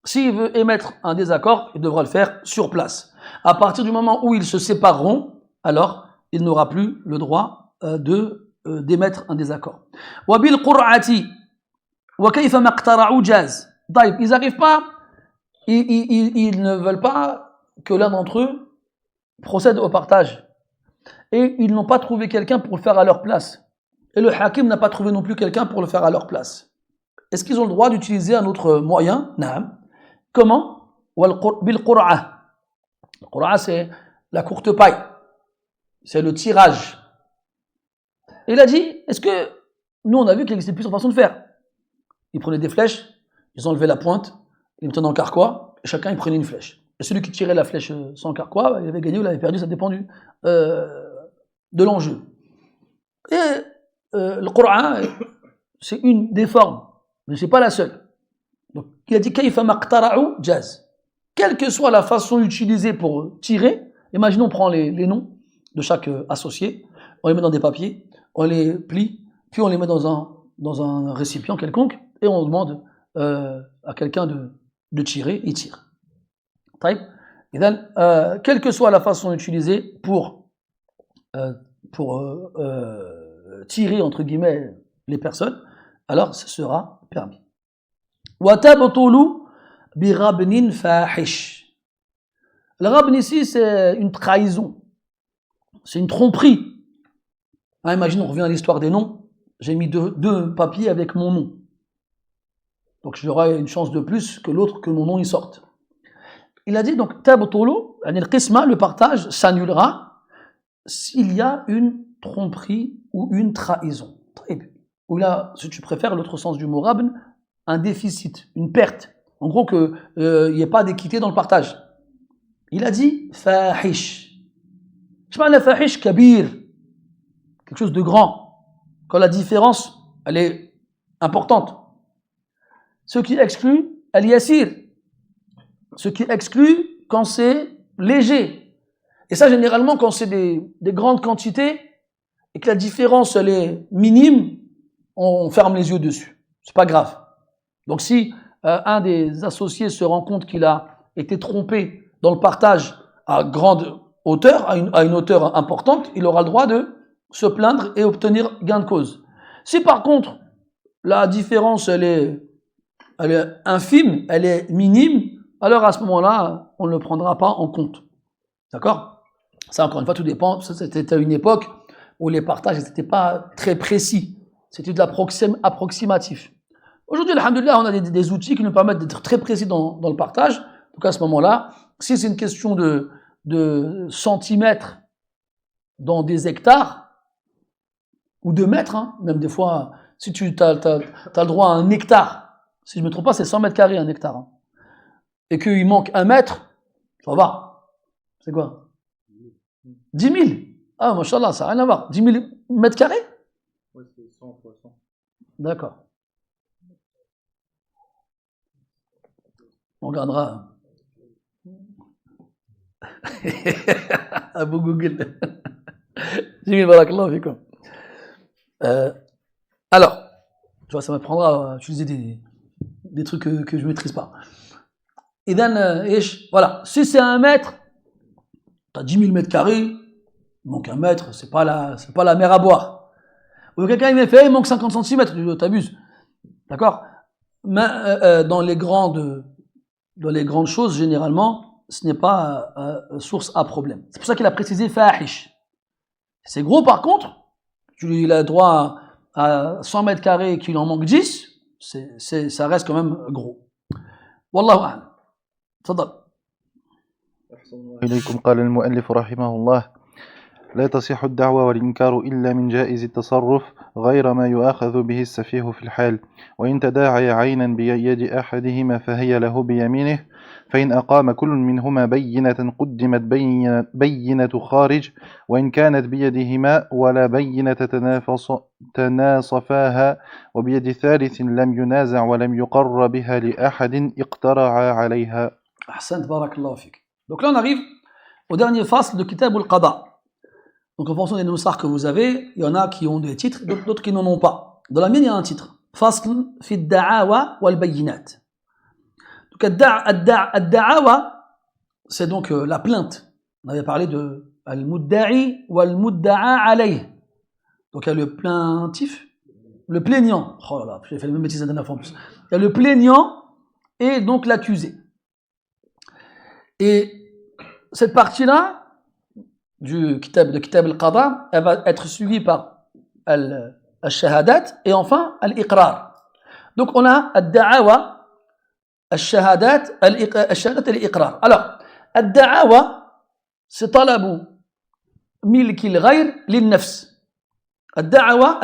S'il veut émettre un désaccord, il devra le faire sur place. À partir du moment où ils se sépareront, alors il n'aura plus le droit d'émettre un désaccord. Wabil qur'ati wa kayfa maqtara'u jaz. Ils n'arrivent pas, ils ne veulent pas que l'un d'entre eux procède au partage. Et ils n'ont pas trouvé quelqu'un pour le faire à leur place. Et le hakim n'a pas trouvé non plus quelqu'un pour le faire à leur place. Est-ce qu'ils ont le droit d'utiliser un autre moyen? Naam. Comment? Bil qur'a. Le qur'a, c'est la courte paille. C'est le tirage. Et il a dit, est-ce que nous on a vu qu'il existait plusieurs façons de faire? Ils prenaient des flèches, ils enlevaient la pointe, ils mettaient dans le carquois, et chacun il prenait une flèche. Et celui qui tirait la flèche sans carquois, il avait gagné ou il avait perdu, ça dépend de l'enjeu. Et le Coran, c'est une des formes, mais c'est pas la seule. Donc, il a dit kayfa maqtara'u jaz. Quelle que soit la façon utilisée pour tirer, imaginons on prend les noms de chaque associé, on les met dans des papiers, on les plie, puis on les met dans un récipient quelconque, et on demande à quelqu'un de tirer, il tire. Et donc, quelle que soit la façon utilisée pour tirer entre guillemets les personnes, alors ce sera permis. وَتَبْطُلُ بِغَبْنٍ فَاحِشٍ. Le rabn ici, c'est une trahison, c'est une tromperie. Imagine, on revient à l'histoire des noms, j'ai mis deux papiers avec mon nom. Donc j'aurai une chance de plus que l'autre que mon nom y sorte. Il a dit donc tabtulu, le qisma, le partage s'annulera s'il y a une tromperie ou une trahison. Ou là, si tu préfères l'autre sens du mot rabn, un déficit, une perte. En gros qu'il n'y ait pas d'équité dans le partage. Il a dit fahish. Je parle de fahish kabir, quelque chose de grand. Quand la différence, elle est importante. Ce qui exclut al-yasir. Ce qui exclut quand c'est léger. Et ça, généralement, quand c'est des grandes quantités et que la différence, elle est minime, on ferme les yeux dessus. C'est pas grave. Donc, si un des associés se rend compte qu'il a été trompé dans le partage à grande hauteur, à une hauteur importante, il aura le droit de se plaindre et obtenir gain de cause. Si par contre, la différence, elle est infime, elle est minime, alors à ce moment-là, on ne le prendra pas en compte. D'accord? Ça, encore une fois, tout dépend. Ça, c'était à une époque où les partages n'étaient pas très précis. C'était de l'approximatif. Aujourd'hui, alhamdoulilah, on a des outils qui nous permettent d'être très précis dans le partage. Donc à ce moment-là, si c'est une question de centimètres dans des hectares, ou de mètres, hein, même des fois, si tu as le droit à un hectare, si je ne me trompe pas, c'est 100 mètres carrés un hectare, hein, et qu'il manque 1 mètre, ça va. C'est quoi? 10 000. Ah, machallah, ça n'a rien à voir. 10 000 mètres carrés? Oui, c'est 100 fois 100. D'accord. On regardera. Abou Google. 10 000, barakallahu fikum. Alors, tu vois, ça m'apprendra à utiliser des trucs que je ne maîtrise pas. Et then, voilà, si c'est 1 mètre, tu as 10 000 mètres carrés, il manque 1 mètre, c'est pas la mer à boire. Ou quelqu'un il m'a fait, il manque 50 centimètres, tu t'abuses. D'accord? Mais dans les grandes choses, généralement, ce n'est pas source à problème. C'est pour ça qu'il a précisé fahish. C'est gros par contre, il a droit à 100 mètres carrés et qu'il en manque 10, ça reste quand même gros. Wallahu a'lam. تفضل. أحسن الله إليكم. قال المؤلف رحمه الله: لا تصح الدعوة والإنكار إلا من جائز التصرف غير ما يؤاخذ به السفيه في الحال، وإن تداعي عينا بيد أحدهما فهي له بيمينه، فإن أقام كل منهما بينة قدمت بينة خارج، وإن كانت بيدهما ولا بينة تناصفاها وبيد ثالث لم ينازع ولم يقر بها لأحد اقترع عليها. Ahsant, barakallahu fik. Donc là on arrive au dernier fasl de Kitab al-Qada. Donc en fonction des nusakh que vous avez, il y en a qui ont des titres, d'autres qui n'en ont pas. Dans la mienne, il y a un titre. Fasl fi ad-da'awa wal bayyinat. Donc ad-da'awa, c'est donc la plainte. On avait parlé de al-mudda'i wal mudda'a alayh. Donc il y a le plaintif, le plaignant. Oh là là, j'ai fait le même bêtise la dernière fois en plus. Il y a le plaignant et donc l'accusé. Et cette partie-là, de Kitab al-Qada, elle va être suivie par al-shahadat et enfin al-iqrar. Donc on a al-da'awa, al-shahadat et al-iqrar. Alors, al-da'awa, c'est talabu milki al-ghayr lil-nafs. Al-da'awa,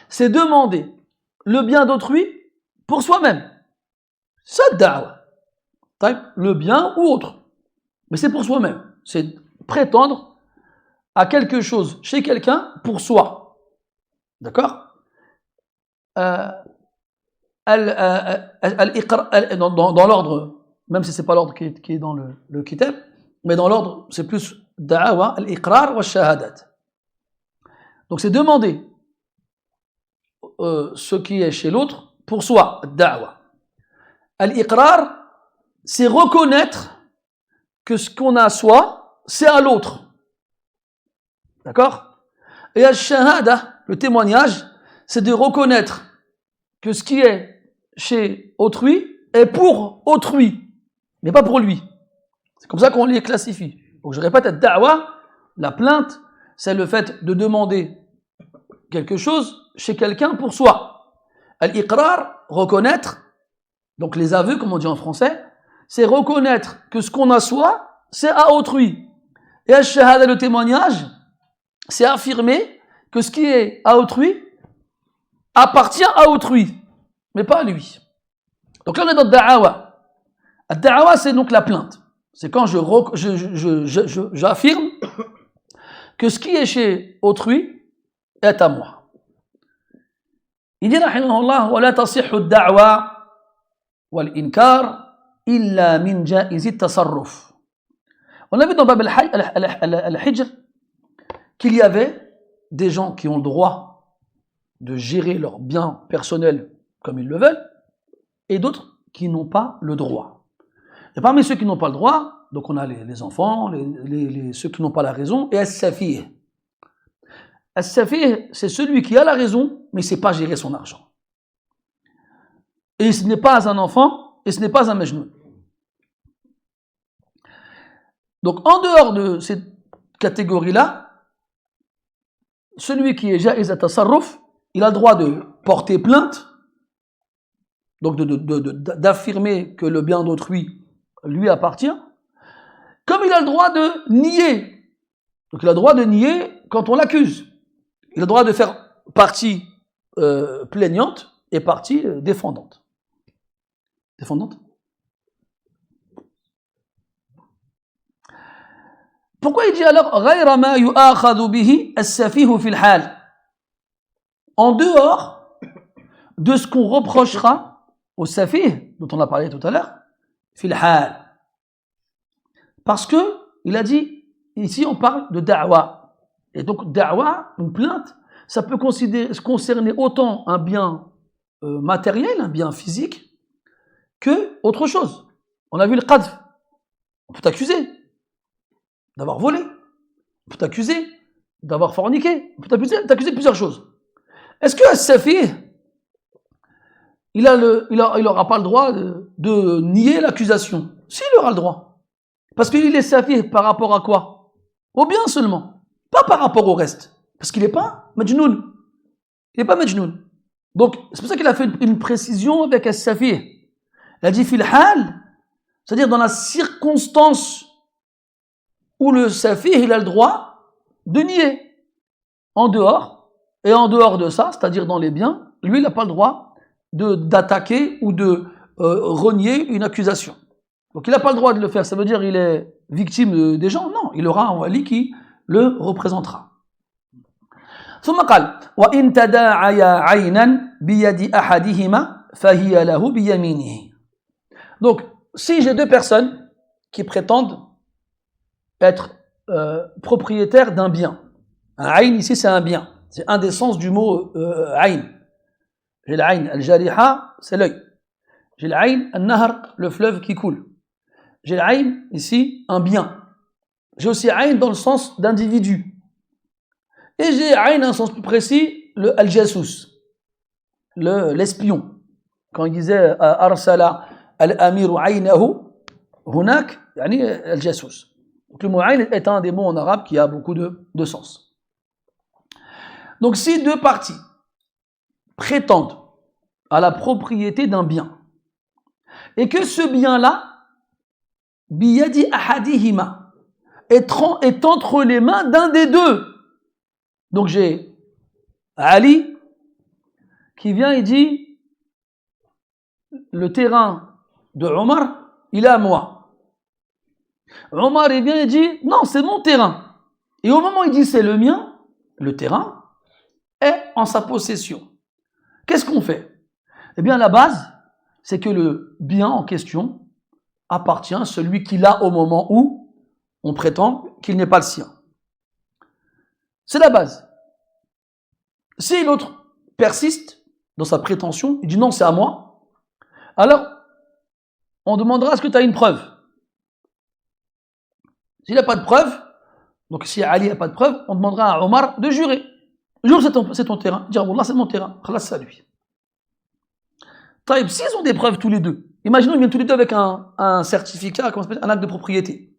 c'est demander le bien d'autrui pour soi-même. C'est al-da'awa. Le bien ou autre. Mais c'est pour soi-même. C'est prétendre à quelque chose chez quelqu'un pour soi. D'accord? Dans l'ordre, même si ce n'est pas l'ordre qui est dans le kitab, mais dans l'ordre, c'est plus da'awa, al-iqrar wa shahadat. Donc c'est demander ce qui est chez l'autre pour soi, da'awa. Al-iqrar, c'est reconnaître que ce qu'on a à soi, c'est à l'autre. D'accord? Et al-shahada, le témoignage, c'est de reconnaître que ce qui est chez autrui est pour autrui, mais pas pour lui. C'est comme ça qu'on les classifie. Donc je répète, ad-da'wa, la plainte, c'est le fait de demander quelque chose chez quelqu'un pour soi. Al-iqrar, reconnaître, donc les aveux, comme on dit en français, c'est reconnaître que ce qu'on a soi, c'est à autrui. Et al-shahada, le témoignage, c'est affirmer que ce qui est à autrui appartient à autrui, mais pas à lui. Donc là, on est dans da'awa. Da'awa, c'est donc la plainte. C'est quand j'affirme que ce qui est chez autrui est à moi. Il dit, rahimahullah, wa la tasihhu ad-da'wa wal inkar illa min jaiz at-tasarruf. On a vu dans Bab al-Hijr qu'il y avait des gens qui ont le droit de gérer leurs biens personnels comme ils le veulent, et d'autres qui n'ont pas le droit. Et parmi ceux qui n'ont pas le droit, Donc on a les enfants, ceux qui n'ont pas la raison, et as-safih. As-safih, c'est celui qui a la raison, mais il ne sait pas gérer son argent. Et ce n'est pas un enfant, et ce n'est pas un majnoun. Donc en dehors de cette catégorie-là, celui qui est ja'iz at-tasarruf, il a le droit de porter plainte, donc d'affirmer que le bien d'autrui lui appartient, comme il a le droit de nier. Donc il a le droit de nier quand on l'accuse. Il a le droit de faire partie plaignante et partie défendante. Défendante? Pourquoi il dit alors غَيْرَ مَا يُؤَاخَذُ بِهِ السَّفِيهُ فِي الْحَالِ, en dehors de ce qu'on reprochera au safih, dont on a parlé tout à l'heure, fil hal. Parce que, il a dit, ici on parle de da'wa. Et donc da'wa, une plainte, ça peut concerner autant un bien matériel, un bien physique, que autre chose. On a vu le qadf. On peut t'accuser d'avoir volé. On peut t'accuser d'avoir forniqué. On peut t'accuser de plusieurs choses. Est-ce que as-safih, il n'aura pas le droit de nier l'accusation? Si, il aura le droit. Parce qu'il est safih par rapport à quoi? Au bien seulement. Pas par rapport au reste. Parce qu'il n'est pas majnoun. Il n'est pas majnoun. Donc, c'est pour ça qu'il a fait une précision avec as-safih. Il a dit fil hal, c'est-à-dire dans la circonstance où le safih, il a le droit de nier. En dehors, et en dehors de ça, c'est-à-dire dans les biens, lui, il n'a pas le droit d'attaquer ou de renier une accusation. Donc il n'a pas le droit de le faire, ça veut dire qu'il est victime des gens? Non, il aura un wali qui le représentera. ثم قال وإن تداعيا عينا بيد أحدهما فهي له بيمينه. Donc si j'ai deux personnes qui prétendent être propriétaires d'un bien, un ayn ici c'est un bien, c'est un des sens du mot ayn. J'ai l'ayn al-jariha, c'est l'œil. J'ai l'ayn al-nahr, le fleuve qui coule. J'ai l'ayn ici un bien. J'ai aussi ayn dans le sens d'individu. Et j'ai ayn un sens plus précis, le al-jassous, l'espion. Quand il disait arsala al-amiru aynahu hunak, yani al-jassous. Donc le mot ayn est un des mots en arabe qui a beaucoup de sens. Donc si deux parties prétendent à la propriété d'un bien et que ce bien-là biyadi ahadihima est entre les mains d'un des deux. Donc j'ai Ali qui vient et dit le terrain de Omar, il est à moi. Omar il vient et dit non, c'est mon terrain. Et au moment où il dit c'est le mien, le terrain est en sa possession. Qu'est-ce qu'on fait? Eh bien la base, c'est que le bien en question appartient à celui qui l'a au moment où on prétend qu'il n'est pas le sien. C'est la base. Si l'autre persiste dans sa prétention, il dit non, c'est à moi, alors on demandera est-ce que tu as une preuve? S'il n'a pas de preuve, donc si Ali n'a pas de preuve, on demandera à Omar de jurer. Jure c'est ton terrain. Dire Wallah c'est mon terrain. Khalas c'est à lui. Taïb, s'ils ont des preuves tous les deux, imaginons qu'ils viennent tous les deux avec un certificat, un acte de propriété.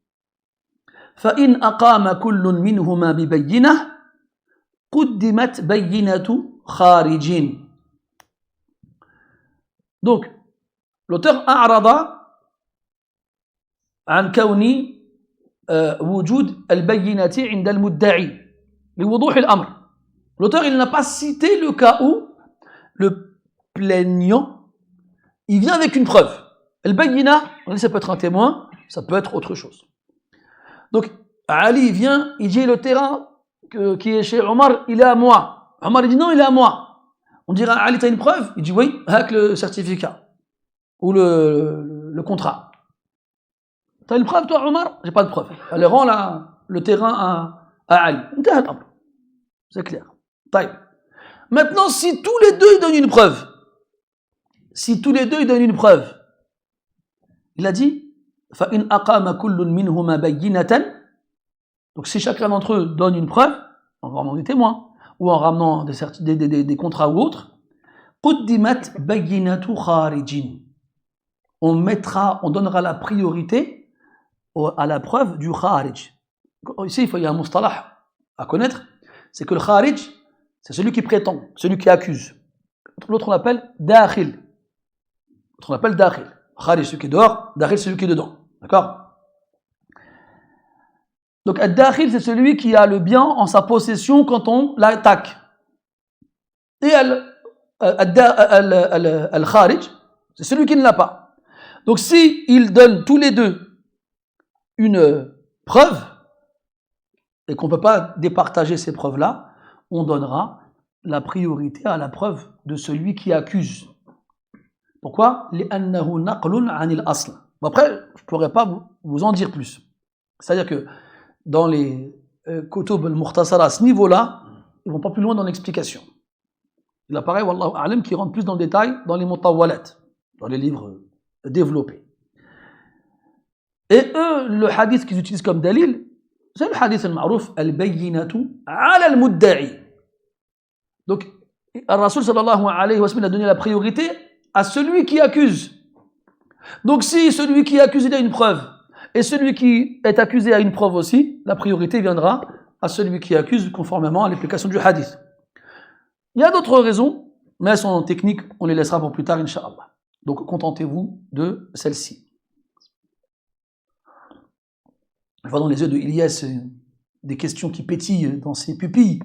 فإن أقام كل منهما ببينة قدمت بينة خارج. Donc, l'auteur أعرض عن كون وجود البينة عند المدعي لوضوح الأمر. L'auteur, il n'a pas cité le cas où le plaignant, il vient avec une preuve. Al-bayyina, ça peut être un témoin, ça peut être autre chose. Donc, Ali vient, il dit le terrain qui est chez Omar, il est à moi. Omar il dit non, il est à moi. On dira Ali, tu as une preuve? Il dit oui, avec le certificat ou le contrat. Tu as une preuve toi Omar? J'ai pas de preuve. Elle rend le terrain à Ali. C'est clair. Maintenant, si tous les deux ils donnent une preuve, il a dit فَإِنْ أَقَامَ كُلٌّ مِّنْهُمَا بَيِّنَةً. Donc si chacun d'entre eux donne une preuve, en ramenant des témoins, ou en ramenant des contrats ou autres, قُدِّمَتْ بَيِّنَةُ خَارِجٍ. On donnera la priorité à la preuve du kharij. Ici, il y a un mustalah à connaître, c'est que le kharij, c'est celui qui prétend, celui qui accuse. L'autre on l'appelle dakhil. L'autre on l'appelle dakhil. Kharij, celui qui est dehors, dakhil, celui qui est dedans. D'accord? Donc, ad-dakhil, c'est celui qui a le bien en sa possession quand on l'attaque. Et al-kharij, c'est celui qui ne l'a pas. Donc, si ils donnent tous les deux une preuve, et qu'on ne peut pas départager ces preuves-là, on donnera la priorité à la preuve de celui qui accuse. Pourquoi? لِأَنَّهُ نَقْلٌ عَنِ الْأَصْلِ. Après, je ne pourrais pas vous en dire plus. C'est-à-dire que dans les kutub al-mukhtasara à ce niveau-là, ils ne vont pas plus loin dans l'explication. Il apparaît, wallahu a'lam, qui rentre plus dans le détail dans les mutawwalat, dans les livres développés. Et eux, le hadith qu'ils utilisent comme dalil, c'est le hadith al-ma'rouf, al-bayyinatu ala al-mudda'i. Donc, Al-Rasul sallallahu alayhi wa sallam a donné la priorité à celui qui accuse. Donc, si celui qui accuse il a une preuve, et celui qui est accusé a une preuve aussi, la priorité viendra à celui qui accuse conformément à l'application du hadith. Il y a d'autres raisons, mais elles sont techniques, on les laissera pour plus tard, incha'Allah. Donc, contentez-vous de celle-ci. Je vois dans les yeux de Ilyas des questions qui pétillent dans ses pupilles.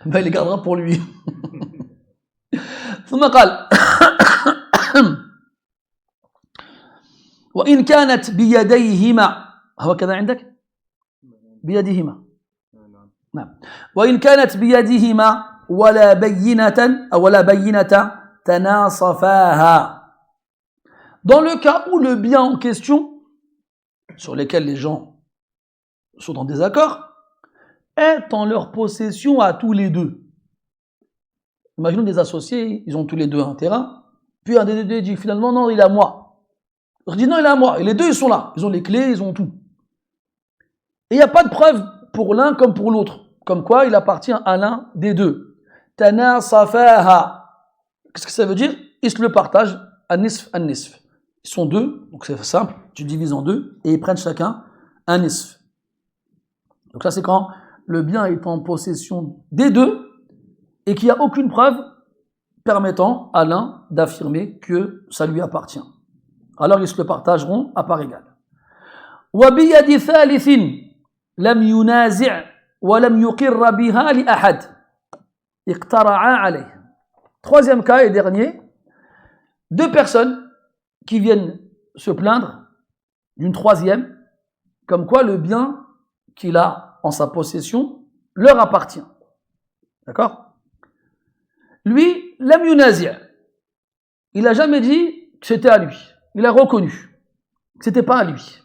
Ben, il les gardera pour lui. ثم قال وإن كانت بيديهما هو كذا عندك بيدهما نعم وإن كانت بيدهما ولا بينة تناصفاها. Dans le cas où le bien en question sur lesquels les gens sont en désaccord est en leur possession à tous les deux. Imaginons des associés, ils ont tous les deux un terrain, puis un des deux dit finalement non, il est à moi. Je dis non, il est à moi. Et les deux, ils sont là. Ils ont les clés, ils ont tout. Et il n'y a pas de preuve pour l'un comme pour l'autre. Comme quoi, il appartient à l'un des deux. Tanasafaha. Qu'est-ce que ça veut dire? Ils se le partagent à nisf, à nisf. Ils sont deux, donc c'est simple. Tu divises en deux et ils prennent chacun un nisf. Donc ça, c'est quand le bien est en possession des deux et qu'il n'y a aucune preuve permettant à l'un d'affirmer que ça lui appartient. Alors ils se le partageront à part égale. وَبِيَدِ ثَالِثٍ لَمْ يُنَازِعْ وَلَمْ يُقِرَّ بِهَا لِأَحَدٍ اقْتَرَعَا عَلَيْهِ. Troisième cas et dernier, deux personnes qui viennent se plaindre d'une troisième, comme quoi le bien qu'il a en sa possession leur appartient. D'accord? Lui, lam yunazi', il n'a jamais dit que c'était à lui. Il a reconnu que c'était pas à lui.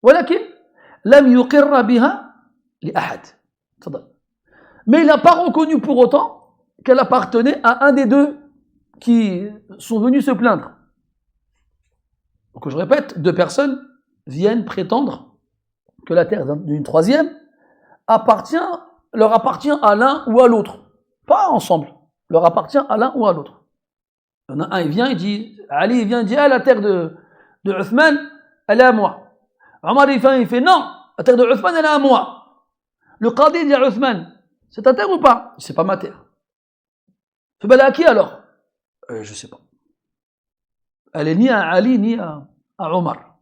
Walakin lam yuqirra biha li ahad. Mais il n'a pas reconnu pour autant qu'elle appartenait à un des deux qui sont venus se plaindre. Donc je répète, deux personnes viennent prétendre que la terre d'une troisième leur appartient à l'un ou à l'autre. Pas ensemble. Leur appartient à l'un ou à l'autre. Il y en a un, il vient, il dit, Ali, il vient, il dit, ah, la terre de Uthman, elle est à moi. Omar, il fait, non, la terre de Uthman, elle est à moi. Le Qadi dit à Uthman, c'est ta terre ou pas? C'est pas ma terre. Il fait, ben, elle est à qui alors? Je sais pas. Elle est ni à Ali, ni à Omar.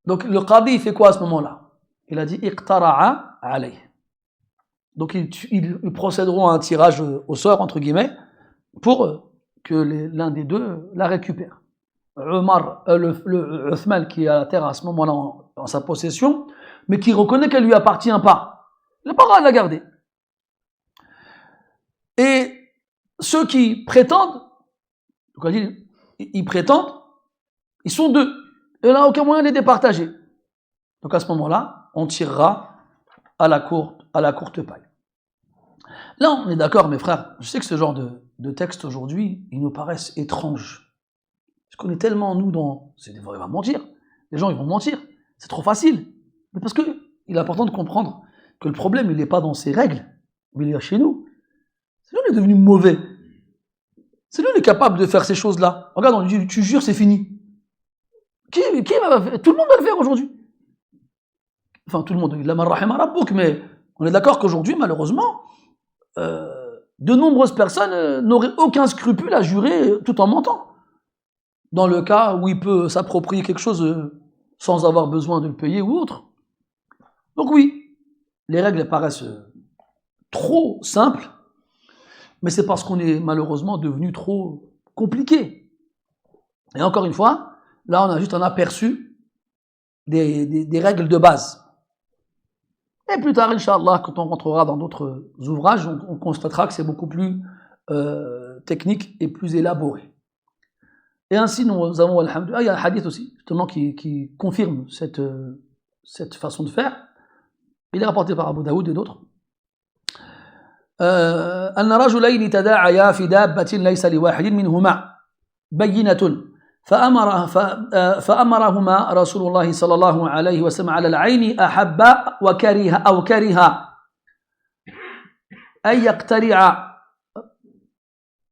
Donc, le Qadi, il fait quoi à ce moment-là? Il a dit, iqtara'a alayh. Donc, ils procéderont à un tirage au sort, entre guillemets, pour que l'un des deux la récupère. Omar, le Uthman qui a la terre à ce moment-là en sa possession, mais qui reconnaît qu'elle ne lui appartient pas. Il n'a pas le droit de la garder. Et ceux qui prétendent, ils sont deux. Et là, aucun moyen de les départager. Donc à ce moment-là, on tirera à la courte paille. Là, on est d'accord, mes frères, je sais que ce genre de textes aujourd'hui, ils nous paraissent étranges. Parce qu'on est tellement, nous, dans... Il va mentir. Les gens, ils vont mentir. C'est trop facile. Mais parce qu'il est important de comprendre que le problème, il n'est pas dans ces règles, mais il est chez nous. C'est nous qui est devenu mauvais. C'est nous qui est capable de faire ces choses-là. Regarde, on dit, tu jures, c'est fini. Qui va faire? Tout le monde va le faire aujourd'hui. Enfin, tout le monde, il a marrahim rabbouk, mais on est d'accord qu'aujourd'hui, malheureusement, de nombreuses personnes n'auraient aucun scrupule à jurer tout en mentant. Dans le cas où il peut s'approprier quelque chose sans avoir besoin de le payer ou autre. Donc oui, les règles paraissent trop simples, mais c'est parce qu'on est malheureusement devenu trop compliqué. Et encore une fois, là on a juste un aperçu des règles de base. Et plus tard, Inch'Allah, quand on rentrera dans d'autres ouvrages, on constatera que c'est beaucoup plus technique et plus élaboré. Et ainsi, nous avons, alhamdoulilah, il y a un hadith aussi, justement, qui confirme cette façon de faire. Il est rapporté par Abu Daoud et d'autres. أن رجلين تداعيا في دابة ليس لواحد منهما بينة فأمرهما رسول الله صلى الله عليه وسلم على العين أحب وكره أو كره أن يقترع.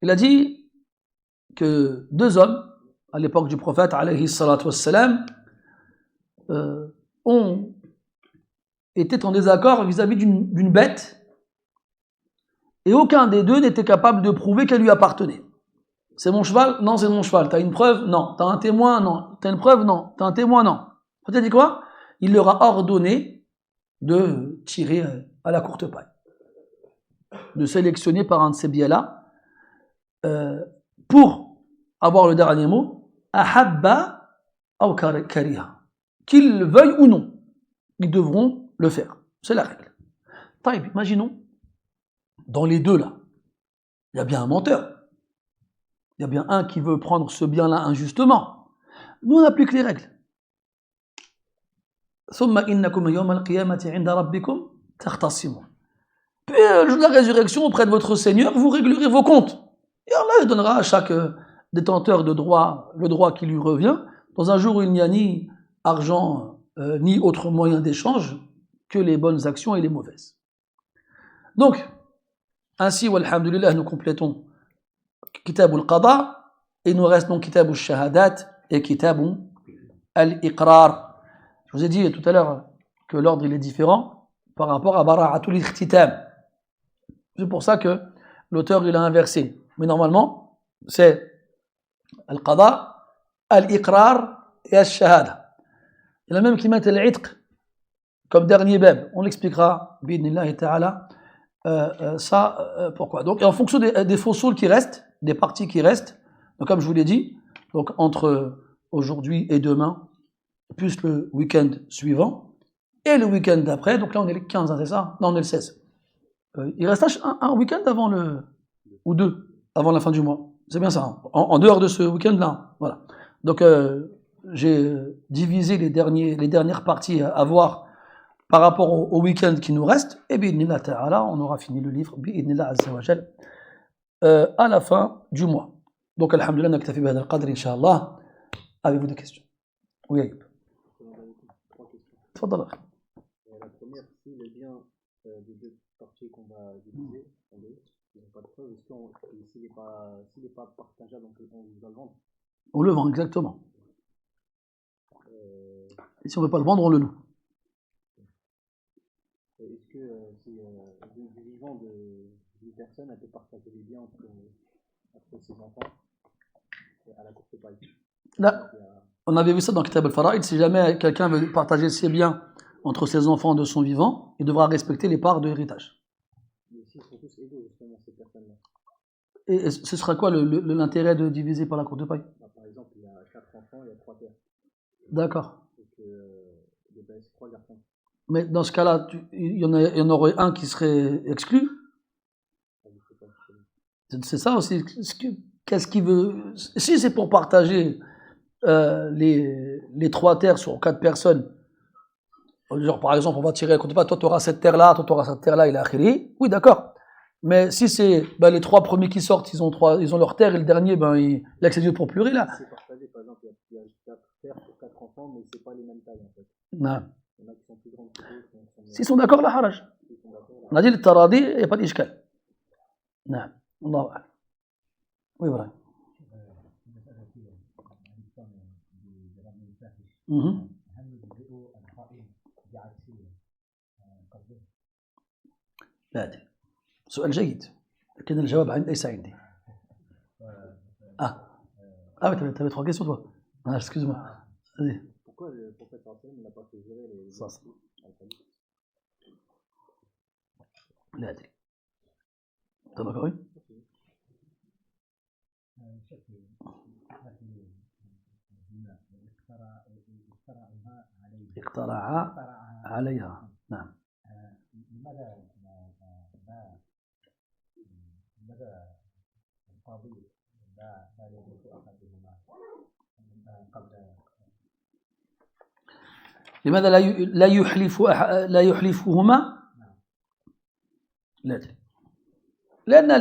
Il a dit que deux hommes, à l'époque du prophète, alayhi salatu wassalam, étaient en désaccord vis-à-vis d'une bête, et aucun des deux n'était capable de prouver qu'elle lui appartenait. C'est mon cheval? Non, c'est mon cheval. T'as une preuve? Non. T'as un témoin? Non. T'as une preuve? Non. T'as un témoin? Non. Tu as dit quoi? Il leur a ordonné de tirer à la courte paille, de sélectionner par un de ces biais-là, pour avoir le dernier mot, ahabba ou kariha. Qu'ils le veuillent ou non, ils devront le faire. C'est la règle. Taïb, imaginons, dans les deux là, il y a bien un menteur. Il y a bien un qui veut prendre ce bien-là injustement. Nous, on applique les règles. ثم إنكم يوم القيامة عند ربكم تختصمون. Puis, le jour de la résurrection, auprès de votre Seigneur, vous réglerez vos comptes. Et Allah donnera à chaque détenteur de droit le droit qui lui revient, dans un jour où il n'y a ni argent, ni autre moyen d'échange que les bonnes actions et les mauvaises. Donc, ainsi, walhamdulillah, nous complétons Kitab al-Qada, et il nous reste donc Kitab al-Shahadat et Kitab al-Iqrar. Je vous ai dit tout à l'heure que l'ordre il est différent par rapport à Bara'atul Ikhtitam. C'est pour ça que l'auteur il a inversé. Mais normalement, c'est al-Qada, al-Iqrar et al-Shahada. Il y en a même qui mettent al-Itq comme dernier bab. On l'expliquera, bi'idnillahi ta'ala, pourquoi. Donc, et en fonction des fossils qui restent, des parties qui restent, donc comme je vous l'ai dit, donc entre aujourd'hui et demain, plus le week-end suivant, et le week-end d'après, donc là on est le 15, hein, c'est ça? Non, on est le 16. Il reste un week-end avant ou deux, avant la fin du mois. C'est bien ça, hein, en dehors de ce week-end-là. Voilà. Donc j'ai divisé les dernières parties à voir par rapport au week-end qui nous reste, et bi'idnillah ta'ala, on aura fini le livre, bi'idnillah azza wa jal, à la fin du mois. Donc, alhamdulillah, naktafi bihadha al-qadr, incha'Allah. Avez-vous des questions? Oui, Aïb. Tfadal. La première, si les biens des deux parties qu'on va diviser, ils n'ont pas de preuve, s'il n'est pas partageable, on doit le vendre. On le vend, exactement. Et si on ne veut pas le vendre, on le loue. Est-ce que si du vivant d'une personne, elle peut partager les biens entre ses enfants à la courte paille? Là, on avait vu ça dans Kitab al-Fara'id. Si jamais quelqu'un veut partager ses biens entre ses enfants de son vivant, il devra respecter les parts de héritage. Mais s'ils sont tous égaux, justement, ces personnes-là. Et ce sera quoi l'intérêt de diviser par la courte paille? Par exemple, il y a 4 enfants, il y a 3 pères. D'accord. Donc, c'est 3 garçons. Mais dans ce cas-là, il y en aurait un qui serait exclu. C'est ça aussi. Qu'est-ce qu'il veut? Si c'est pour partager les 3 terres sur 4 personnes, genre par exemple, on va tirer, toi tu auras cette terre-là, toi tu auras cette terre-là, il a akhiri. Oui, d'accord. Mais si c'est les 3 premiers qui sortent, ils ont leur terre, et le dernier, il a que ses yeux pour pleurer là. imaginer, par exemple, il y a 4 pères pour 4 enfants, mais c'est pas les mêmes tailles en fait. نعم. Il y en a qui sont plus grands que d'autres, qui sont S'ils sont d'accord, la haraj. ils sont d'accord. On a dit le taradi, il n'y a pas d'ishkal. نعم. الله أعلم. Oui, voilà. Mhm. لا أدري. سؤال جيد لكن الجواب ليس عندي. Oui, t'avais 3 questions toi. Ah, excuse-moi. Vas-y. Pourquoi le prophète sallam n'a pas fait gérer les Ça. لا أدري. t'as pas compris? اقترع عليها. نعم. لماذا القاضي لا يدرك احدهما قبل لماذا لا يحلفهما؟ لا أدري. لأن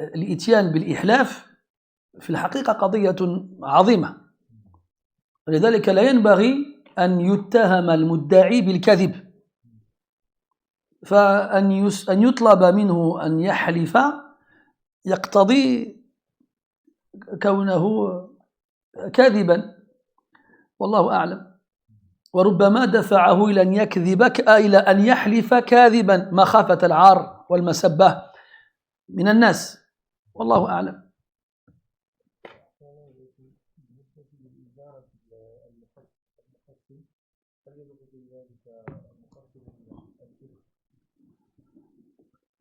الإتيان بالإحلاف في الحقيقة قضية عظيمة، ولذلك لا ينبغي أن يتهم المدعي بالكذب، فأن يطلب منه أن يحلف يقتضي كونه كاذبا، والله أعلم. وربما دفعه إلى أن يكذب إلى أن يحلف كاذبا مخافة العار والمسبة من الناس، والله أعلم.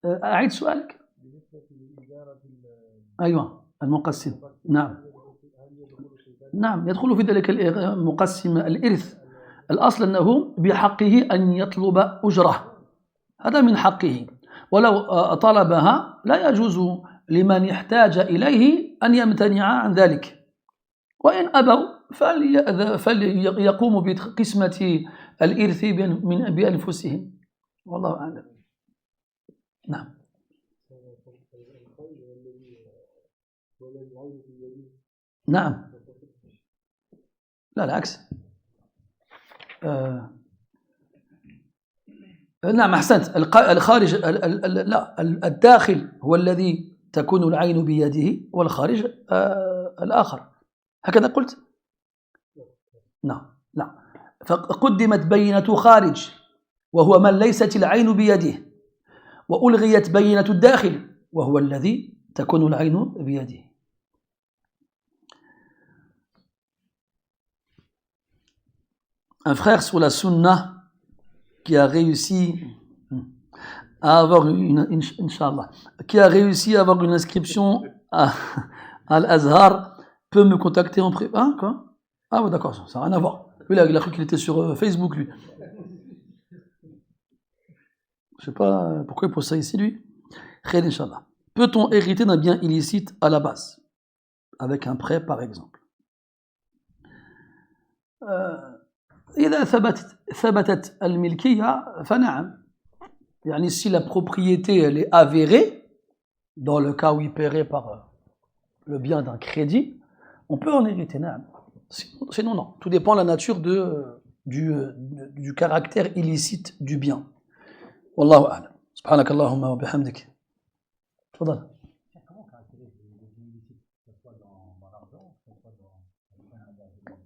أعيد سؤالك. أيوة المقسم. نعم نعم يدخل في ذلك مقسم الإرث. الأصل أنه بحقه أن يطلب أجرة، هذا من حقه، ولو طلبها لا يجوز لمن يحتاج إليه أن يمتنع عن ذلك، وإن أبوا فليقوموا بقسمة الإرث بأنفسهم، والله أعلم. نعم. نعم لا العكس. نعم أحسنت. الخارج لا الداخل هو الذي تكون العين بيده، والخارج الآخر، هكذا قلت. نعم لا، فقدمت بينة خارج وهو من ليست العين بيده، وألغيت بينة الداخل وهو الذي تكون العين بيده. Un frère sur la sunna qui a réussi à avoir qui a réussi à avoir une inscription à l'Azhar peut me contacter en privé. Hein, quoi? Ah ouais, d'accord, ça n'a rien à voir. Lui, là, il a cru qu'il était sur Facebook, lui. Je sais pas pourquoi il pose ça ici, lui. Khair, Inch'Allah. Peut-on hériter d'un bien illicite à la base, avec un prêt, par exemple? إذا ثبتت الملكية فنعم، يعني si la propriété elle est avérée, dans le cas où il paierait par le bien d'un crédit, on peut en hériter. نعم. Sinon non, tout dépend de la nature du caractère illicite du bien. والله أعلم. سبحانك اللهم وبحمدك. تفضل.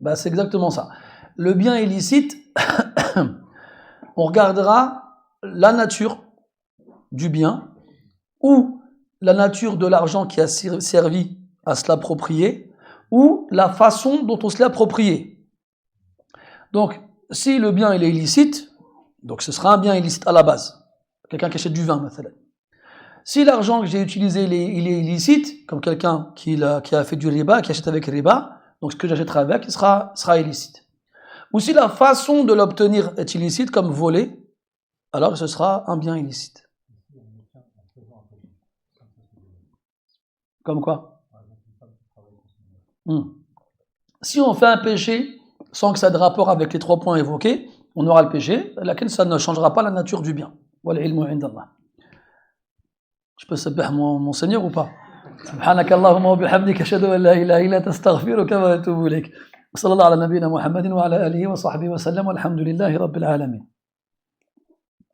Bah, c'est exactement ça. Le bien illicite, on regardera la nature du bien ou la nature de l'argent qui a servi à se l'approprier ou la façon dont on se l'est approprié. Donc, si le bien il est illicite, donc ce sera un bien illicite à la base. Quelqu'un qui achète du vin, مثلا. Si l'argent que j'ai utilisé il est illicite, comme quelqu'un qui a fait du riba, qui achète avec riba, donc ce que j'achèterai avec, il sera illicite. Ou si la façon de l'obtenir est illicite, comme voler, alors ce sera un bien illicite. Comme quoi? Si on fait un péché sans que ça ait de rapport avec les 3 points évoqués, on aura le péché, laquelle ça ne changera pas la nature du bien. Je peux sabbih mon Seigneur ou pas? سبحانك اللهم وبحمدك أشهد أن لا إله إلا أنت أستغفرك وأتوب إليك. صلى الله على نبينا محمد وعلى آله وصحبه وسلم والحمد لله رب العالمين.